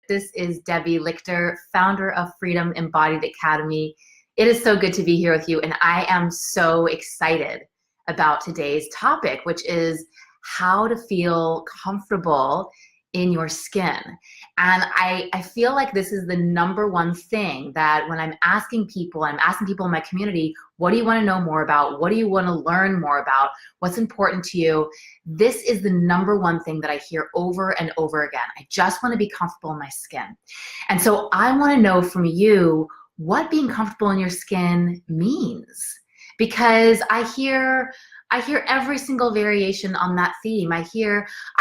This is Debbie Lichter, founder of Freedom Embodied Academy. It is so good to be here with you, and I am so excited about today's topic, which is how to feel comfortable in your skin. And I feel like this is the number one thing that when I'm asking people in my community, what do you want to know more about? What do you want to learn more about? What's important to you? This is the number one thing that I hear over and over again. I just want to be comfortable in my skin. And so I want to know from you what being comfortable in your skin means, because I hear every single variation on that theme. I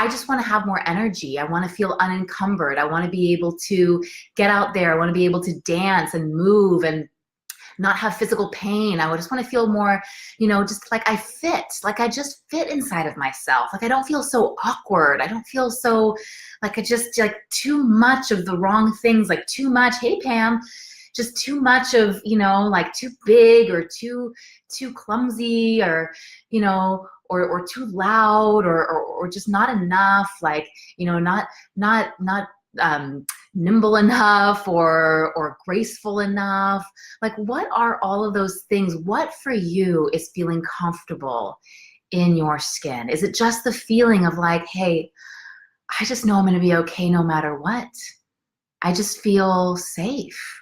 just want to have more energy. I want to feel unencumbered. I want to be able to get out there. I want to be able to dance and move and not have physical pain. I just want to feel more, just like I just fit inside of myself. Like I don't feel so awkward. I don't feel so like too much of the wrong things, like too much, hey Pam, just too much of, like too big or too clumsy or, or too loud or just not enough, like, not nimble enough or graceful enough. Like, what are all of those things? What for you is feeling comfortable in your skin? Is it just the feeling of like, hey, I just know I'm going to be okay no matter what. I just feel safe.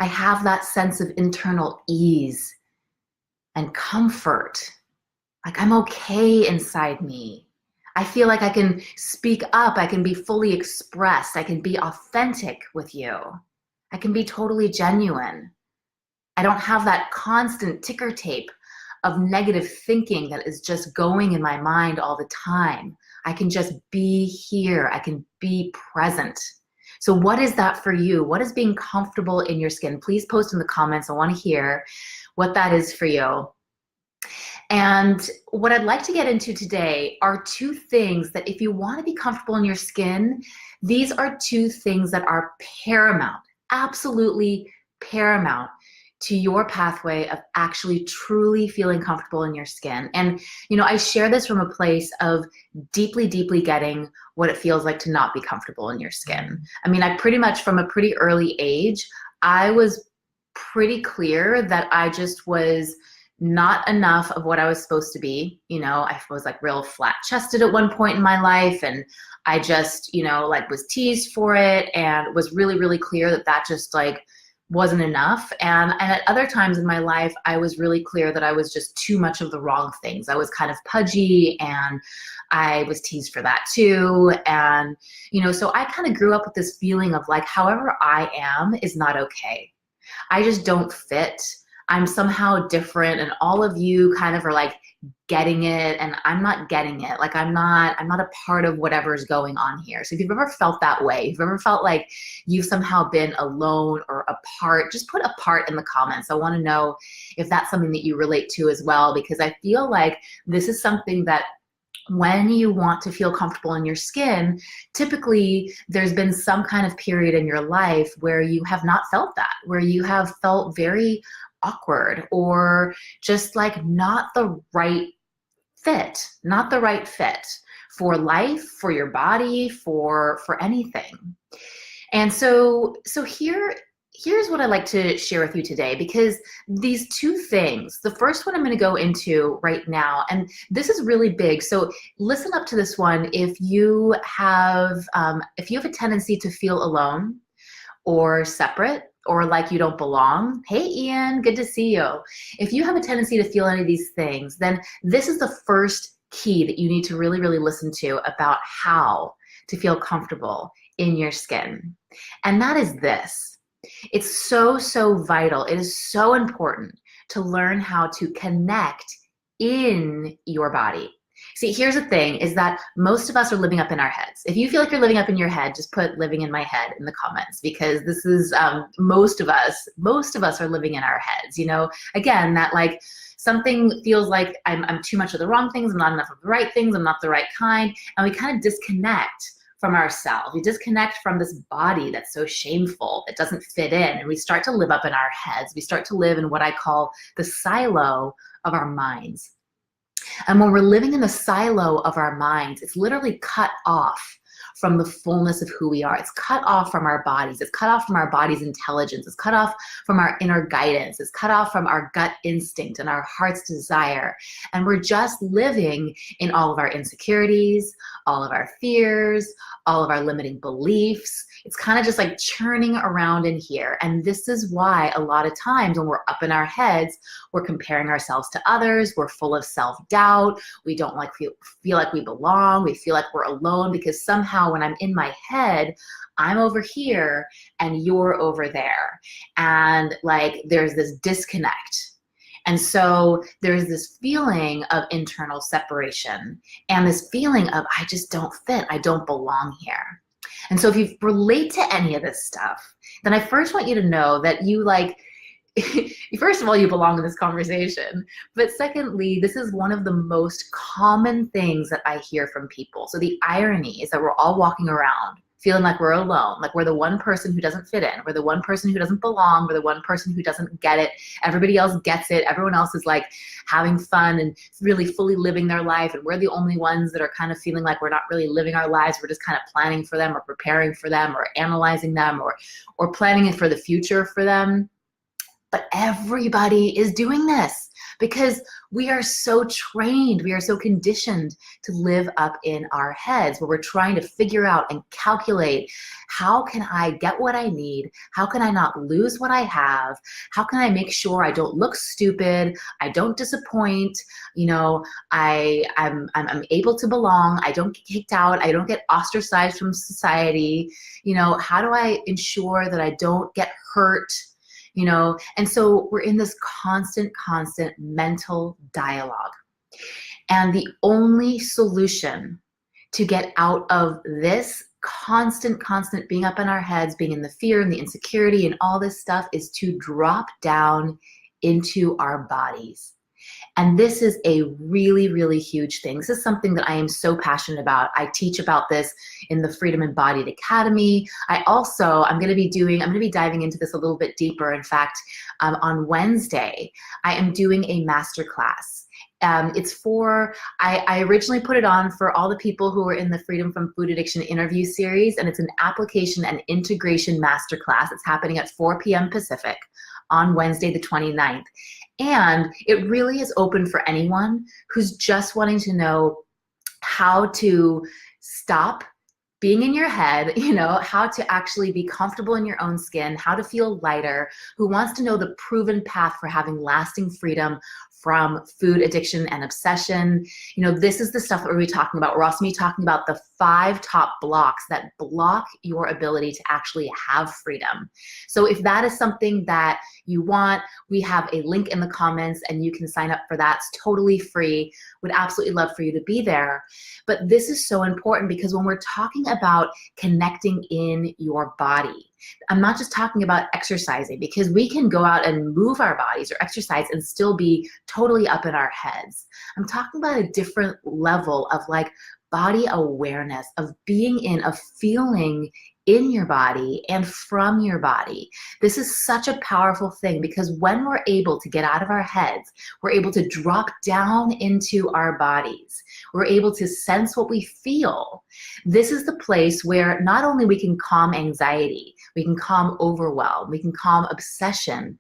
I have that sense of internal ease and comfort. Like I'm okay inside me. I feel like I can speak up. I can be fully expressed. I can be authentic with you. I can be totally genuine. I don't have that constant ticker tape of negative thinking that is just going in my mind all the time. I can just be here. I can be present. So what is that for you? What is being comfortable in your skin? Please post in the comments. I want to hear what that is for you. And what I'd like to get into today are two things that if you want to be comfortable in your skin, these are two things that are paramount, absolutely paramount to your pathway of actually truly feeling comfortable in your skin. And, I share this from a place of deeply, deeply getting what it feels like to not be comfortable in your skin. I mean, I pretty much from a pretty early age, I was pretty clear that I just was not enough of what I was supposed to be. I was like real flat chested at one point in my life. And I just, was teased for it and was really, really clear that just wasn't enough. And at other times in my life, I was really clear that I was just too much of the wrong things. I was kind of pudgy and I was teased for that too. And, so I kind of grew up with this feeling of like, however I am is not okay. I just don't fit. I'm somehow different, and all of you kind of are like getting it, and I'm not getting it. Like I'm not a part of whatever's going on here. So if you've ever felt that way, if you've ever felt like you've somehow been alone or apart, just put apart in the comments. I want to know if that's something that you relate to as well, because I feel like this is something that when you want to feel comfortable in your skin, typically there's been some kind of period in your life where you have not felt that, where you have felt very awkward or just like not the right fit for life, for your body, for anything. And so here's what I'd like to share with you today, because these two things, the first one I'm going to go into right now, and this is really big. So listen up to this one. If you have a tendency to feel alone or separate, or like you don't belong. Hey, Ian, good to see you. If you have a tendency to feel any of these things, then this is the first key that you need to really, really listen to about how to feel comfortable in your skin. And that is this. It's so, so vital. It is so important to learn how to connect in your body. See, here's the thing, is that most of us are living up in our heads. If you feel like you're living up in your head, just put living in my head in the comments, because this is, most of us are living in our heads, again, that like something feels like I'm too much of the wrong things, I'm not enough of the right things, I'm not the right kind, and we kind of disconnect from ourselves. We disconnect from this body that's so shameful, that doesn't fit in, and we start to live up in our heads. We start to live in what I call the silo of our minds. And when we're living in the silo of our minds, it's literally cut off from the fullness of who we are. It's cut off from our bodies. It's cut off from our body's intelligence. It's cut off from our inner guidance. It's cut off from our gut instinct and our heart's desire. And we're just living in all of our insecurities, all of our fears, all of our limiting beliefs. It's kind of just like churning around in here. And this is why a lot of times when we're up in our heads, we're comparing ourselves to others. We're full of self-doubt. We don't feel like we belong. We feel like we're alone because somehow when I'm in my head, I'm over here and you're over there. And like there's this disconnect. And so there's this feeling of internal separation and this feeling of I just don't fit. I don't belong here. And so if you relate to any of this stuff, then I first want you to know that you first of all, you belong in this conversation. But secondly, this is one of the most common things that I hear from people. So the irony is that we're all walking around feeling like we're alone, like we're the one person who doesn't fit in. We're the one person who doesn't belong. We're the one person who doesn't get it. Everybody else gets it. Everyone else is like having fun and really fully living their life. And we're the only ones that are kind of feeling like we're not really living our lives. We're just kind of planning for them or preparing for them or analyzing them or planning it for the future for them. But everybody is doing this because we are so trained, we are so conditioned to live up in our heads where we're trying to figure out and calculate, how can I get what I need? How can I not lose what I have? How can I make sure I don't look stupid? I don't disappoint. You know, I'm able to belong. I don't get kicked out. I don't get ostracized from society. You know, how do I ensure that I don't get hurt? You know, and so we're in this constant mental dialogue. And the only solution to get out of this constant being up in our heads, being in the fear and the insecurity and all this stuff is to drop down into our bodies. And this is a really huge thing. This is something that I am so passionate about. I teach about this in the Freedom Embodied Academy. I'm going to be diving into this a little bit deeper. In fact, on Wednesday, I am doing a masterclass. I originally put it on for all the people who are in the Freedom from Food Addiction interview series, and it's an application and integration masterclass. It's happening at 4 p.m. Pacific on Wednesday, the 29th. And it really is open for anyone who's just wanting to know how to stop being in your head, you know, how to actually be comfortable in your own skin, how to feel lighter, who wants to know the proven path for having lasting freedom from food addiction and obsession. You know, this is the stuff that we're going to be talking about. We're also going to be talking about the 5 top blocks that block your ability to actually have freedom. So if that is something that you want, we have a link in the comments and you can sign up for that. It's totally free. Would absolutely love for you to be there. But this is so important because when we're talking about connecting in your body, I'm not just talking about exercising, because we can go out and move our bodies or exercise and still be totally up in our heads. I'm talking about a different level of like body awareness, of being in, of feeling in your body and from your body. This is such a powerful thing because when we're able to get out of our heads, we're able to drop down into our bodies. We're able to sense what we feel. This is the place where not only we can calm anxiety, we can calm overwhelm, we can calm obsession,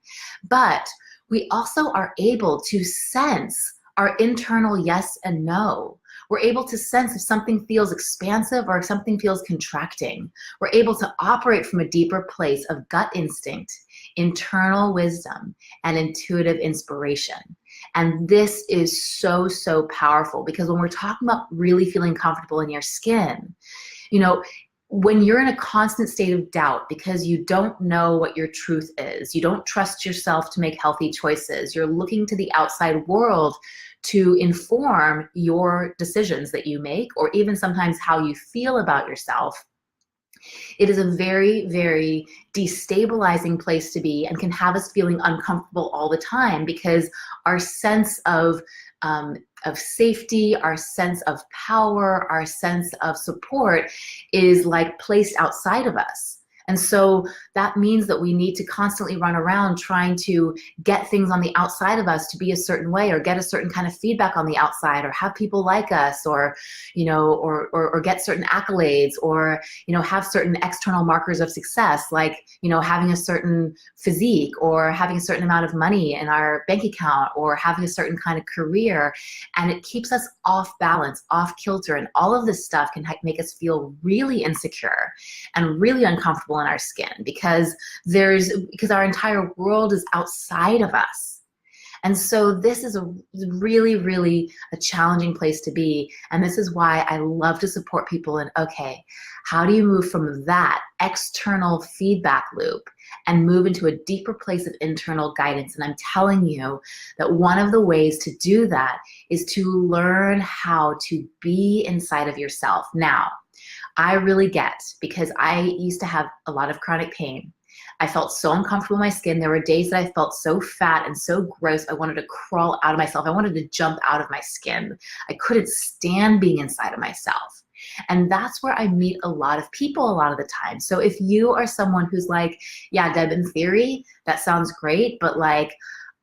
but we also are able to sense our internal yes and no. We're able to sense if something feels expansive or if something feels contracting. We're able to operate from a deeper place of gut instinct, internal wisdom, and intuitive inspiration. And this is so powerful because when we're talking about really feeling comfortable in your skin, you know, when you're in a constant state of doubt because you don't know what your truth is, you don't trust yourself to make healthy choices, you're looking to the outside world to inform your decisions that you make, or even sometimes how you feel about yourself, it is a very destabilizing place to be and can have us feeling uncomfortable all the time because our sense of safety, our sense of power, our sense of support is like placed outside of us. And so that means that we need to constantly run around trying to get things on the outside of us to be a certain way, or get a certain kind of feedback on the outside, or have people like us, or, or get certain accolades, or, have certain external markers of success, like, having a certain physique, or having a certain amount of money in our bank account, or having a certain kind of career. And it keeps us off balance, off kilter. And all of this stuff can make us feel really insecure and really uncomfortable in our skin, because our entire world is outside of us. And so this is a really, really a challenging place to be. And this is why I love to support people in, okay, how do you move from that external feedback loop and move into a deeper place of internal guidance? And I'm telling you that one of the ways to do that is to learn how to be inside of yourself. Now, I really get, because I used to have a lot of chronic pain. I felt so uncomfortable in my skin. There were days that I felt so fat and so gross, I wanted to crawl out of myself. I wanted to jump out of my skin. I couldn't stand being inside of myself. And that's where I meet a lot of people a lot of the time. So if you are someone who's like, yeah, Deb, in theory, that sounds great, but like,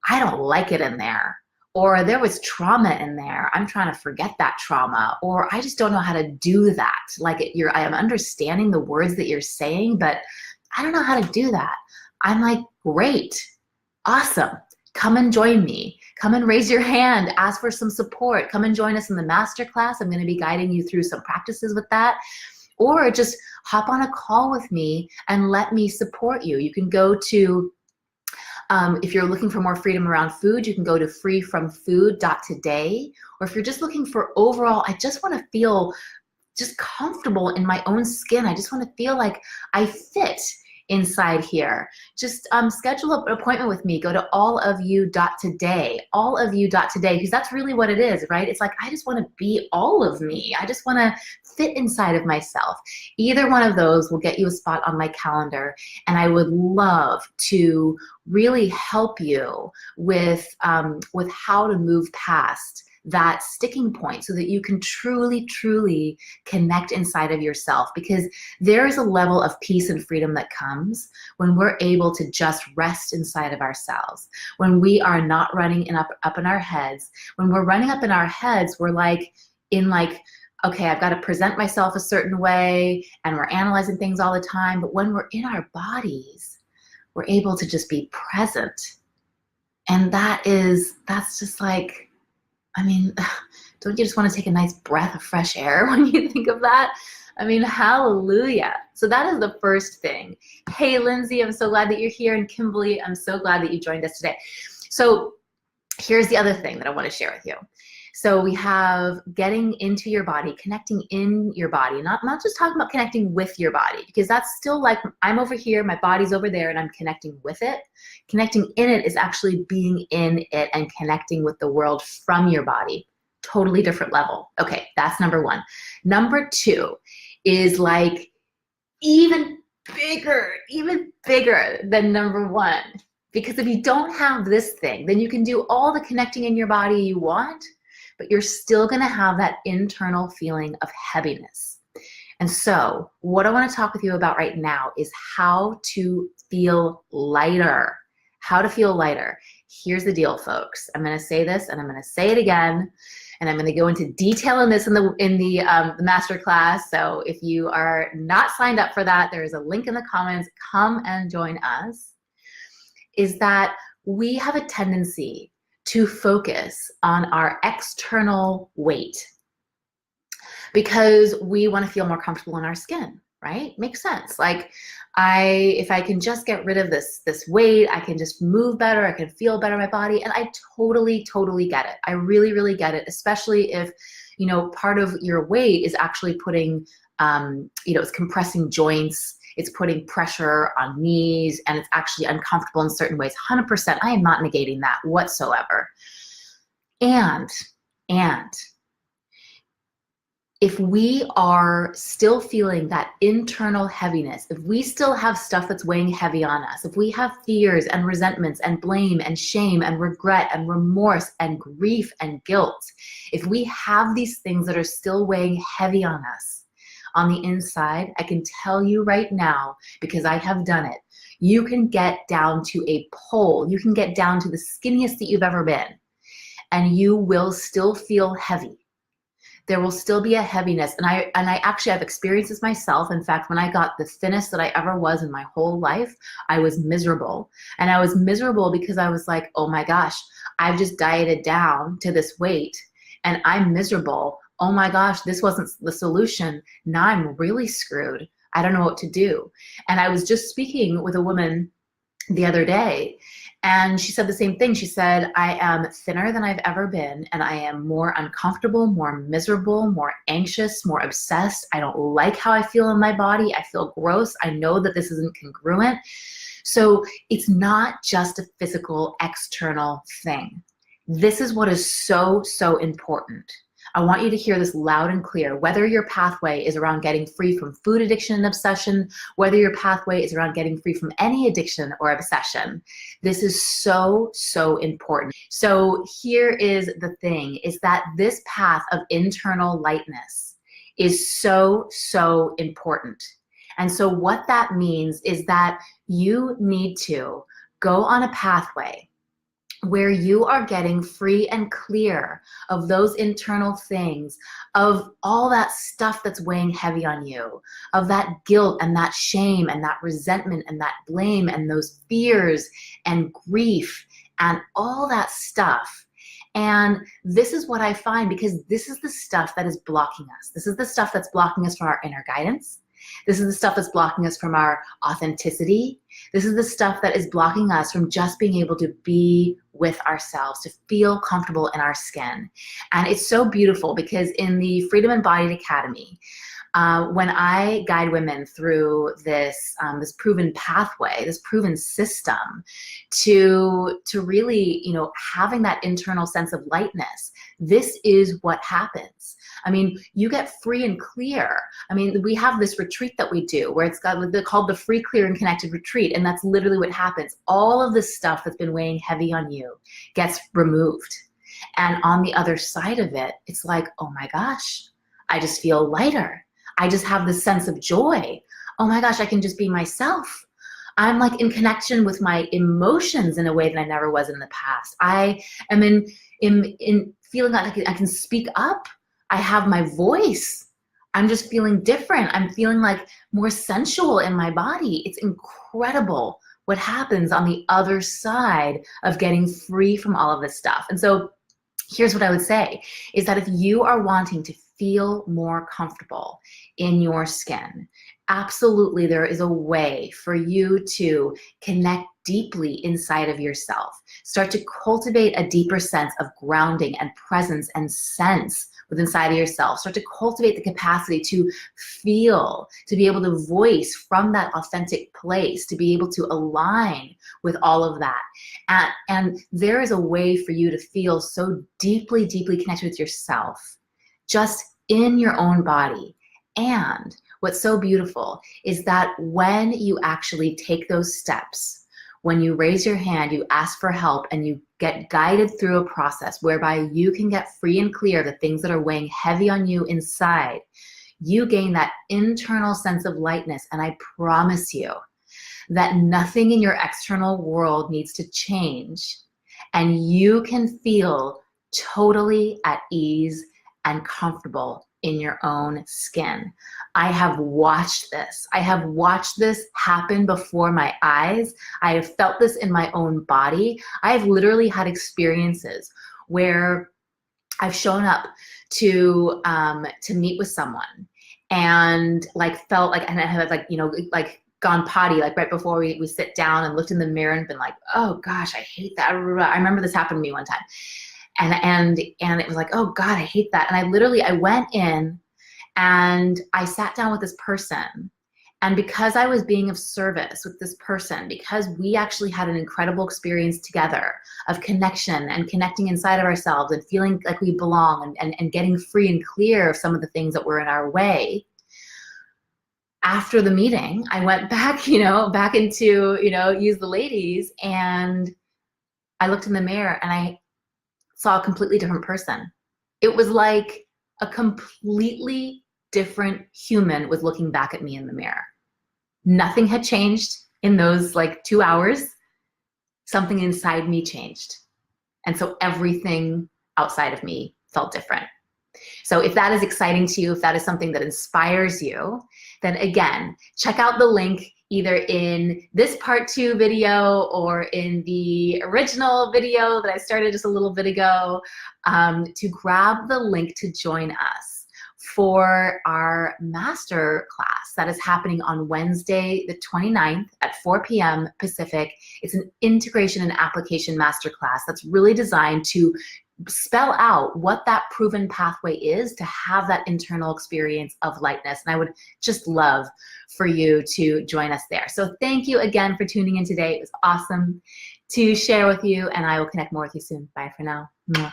I don't like it in there. Or there was trauma in there, I'm trying to forget that trauma. Or I just don't know how to do that. Like I am understanding the words that you're saying, but I don't know how to do that. I'm like, great, awesome. Come and join me. Come and raise your hand, ask for some support. Come and join us in the masterclass. I'm gonna be guiding you through some practices with that. Or just hop on a call with me and let me support you. You can go to, if you're looking for more freedom around food, you can go to freefromfood.today. Or if you're just looking for overall, I just wanna feel just comfortable in my own skin. I just wanna feel like I fit inside here. Just schedule an appointment with me. Go to allofyou.today, allofyou.today, because that's really what it is, right? It's like, I just want to be all of me. I just want to fit inside of myself. Either one of those will get you a spot on my calendar, and I would love to really help you with how to move past that sticking point so that you can truly, truly connect inside of yourself, because there is a level of peace and freedom that comes when we're able to just rest inside of ourselves, when we are not running up in our heads. When we're running up in our heads, we're like, okay, I've got to present myself a certain way, and we're analyzing things all the time. But when we're in our bodies, we're able to just be present. And that's just like, I mean, don't you just want to take a nice breath of fresh air when you think of that? I mean, hallelujah. So that is the first thing. Hey, Lindsay, I'm so glad that you're here. And Kimberly, I'm so glad that you joined us today. So here's the other thing that I want to share with you. So we have getting into your body, connecting in your body, not just talking about connecting with your body, because that's still like, I'm over here, my body's over there, and I'm connecting with it. Connecting in it is actually being in it and connecting with the world from your body. Totally different level. Okay, that's number one. Number two is like even bigger than number one. Because if you don't have this thing, then you can do all the connecting in your body you want, but you're still gonna have that internal feeling of heaviness. And so what I wanna talk with you about right now is how to feel lighter. How to feel lighter. Here's the deal, folks. I'm gonna say this and I'm gonna say it again, and I'm gonna go into detail in this in the masterclass. So if you are not signed up for that, there is a link in the comments. Come and join us. Is that we have a tendency to focus on our external weight because we want to feel more comfortable in our skin, right? Makes sense. Like if I can just get rid of this weight, I can just move better, I can feel better in my body. And I totally get it. I really, really get it, especially if, part of your weight is actually putting, it's compressing joints, it's putting pressure on knees, and it's actually uncomfortable in certain ways. 100%, I am not negating that whatsoever. And if we are still feeling that internal heaviness, if we still have stuff that's weighing heavy on us, if we have fears and resentments and blame and shame and regret and remorse and grief and guilt, if we have these things that are still weighing heavy on us, on the inside, I can tell you right now, because I have done it, you can get down to a pole. You can get down to the skinniest that you've ever been, and you will still feel heavy. There will still be a heaviness. And I actually have experienced this myself. In fact, when I got the thinnest that I ever was in my whole life, I was miserable. And I was miserable because I was like, oh my gosh, I've just dieted down to this weight and I'm miserable. Oh my gosh, this wasn't the solution. Now I'm really screwed. I don't know what to do. And I was just speaking with a woman the other day, and she said the same thing. She said, I am thinner than I've ever been, and I am more uncomfortable, more miserable, more anxious, more obsessed. I don't like how I feel in my body. I feel gross. I know that this isn't congruent. So it's not just a physical, external thing. This is what is so, so important. I want you to hear this loud and clear. Whether your pathway is around getting free from food addiction and obsession, whether your pathway is around getting free from any addiction or obsession, this is so, so important. So here is the thing, is that this path of internal lightness is so, so important. And so what that means is that you need to go on a pathway where you are getting free and clear of those internal things, of all that stuff that's weighing heavy on you, of that guilt and that shame and that resentment and that blame and those fears and grief and all that stuff. And this is what I find, because this is the stuff that is blocking us. This is the stuff that's blocking us from our inner guidance. This is the stuff that's blocking us from our authenticity. This is the stuff that is blocking us from just being able to be with ourselves, to feel comfortable in our skin. And it's so beautiful because in the Freedom Embodied Academy, when I guide women through this proven pathway, this proven system to really, having that internal sense of lightness, this is what happens. I mean, you get free and clear. I mean, we have this retreat that we do where it's called the Free, Clear, and Connected Retreat. And that's literally what happens. All of this stuff that's been weighing heavy on you gets removed. And on the other side of it, it's like, oh my gosh, I just feel lighter. I just have this sense of joy. Oh my gosh, I can just be myself. I'm like in connection with my emotions in a way that I never was in the past. I am in feeling like I can speak up. I have my voice. I'm just feeling different. I'm feeling like more sensual in my body. It's incredible what happens on the other side of getting free from all of this stuff. And so here's what I would say, is that if you are wanting to feel more comfortable in your skin, absolutely there is a way for you to connect deeply inside of yourself. Start to cultivate a deeper sense of grounding and presence and sense within inside of yourself. Start to cultivate the capacity to feel, to be able to voice from that authentic place, to be able to align with all of that. And there is a way for you to feel so deeply, deeply connected with yourself, just in your own body. And what's so beautiful is that when you actually take those steps, when you raise your hand, you ask for help, and you get guided through a process whereby you can get free and clear of the things that are weighing heavy on you inside, you gain that internal sense of lightness. And I promise you that nothing in your external world needs to change, and you can feel totally at ease and comfortable in your own skin. I have watched this. I have watched this happen before my eyes. I have felt this in my own body. I have literally had experiences where I've shown up to meet with someone and felt like, and I had gone potty right before we sit down, and looked in the mirror and been like, oh gosh, I hate that. I remember this happened to me one time. And it was like, oh God, I hate that. And I went in and I sat down with this person. And because I was being of service with this person, because we actually had an incredible experience together of connection and connecting inside of ourselves and feeling like we belong, and getting free and clear of some of the things that were in our way. After the meeting, I went back into, use the ladies, and I looked in the mirror and I saw a completely different person. It was like a completely different human was looking back at me in the mirror. Nothing had changed in those like 2 hours. Something inside me changed. And so everything outside of me felt different. So if that is exciting to you, if that is something that inspires you, then again, check out the link either in this part 2 video or in the original video that I started just a little bit ago, to grab the link to join us for our master class that is happening on Wednesday, the 29th at 4 p.m. Pacific. It's an integration and application masterclass that's really designed to spell out what that proven pathway is to have that internal experience of lightness. And I would just love for you to join us there. So thank you again for tuning in today. It was awesome to share with you, and I will connect more with you soon. Bye for now. Mwah.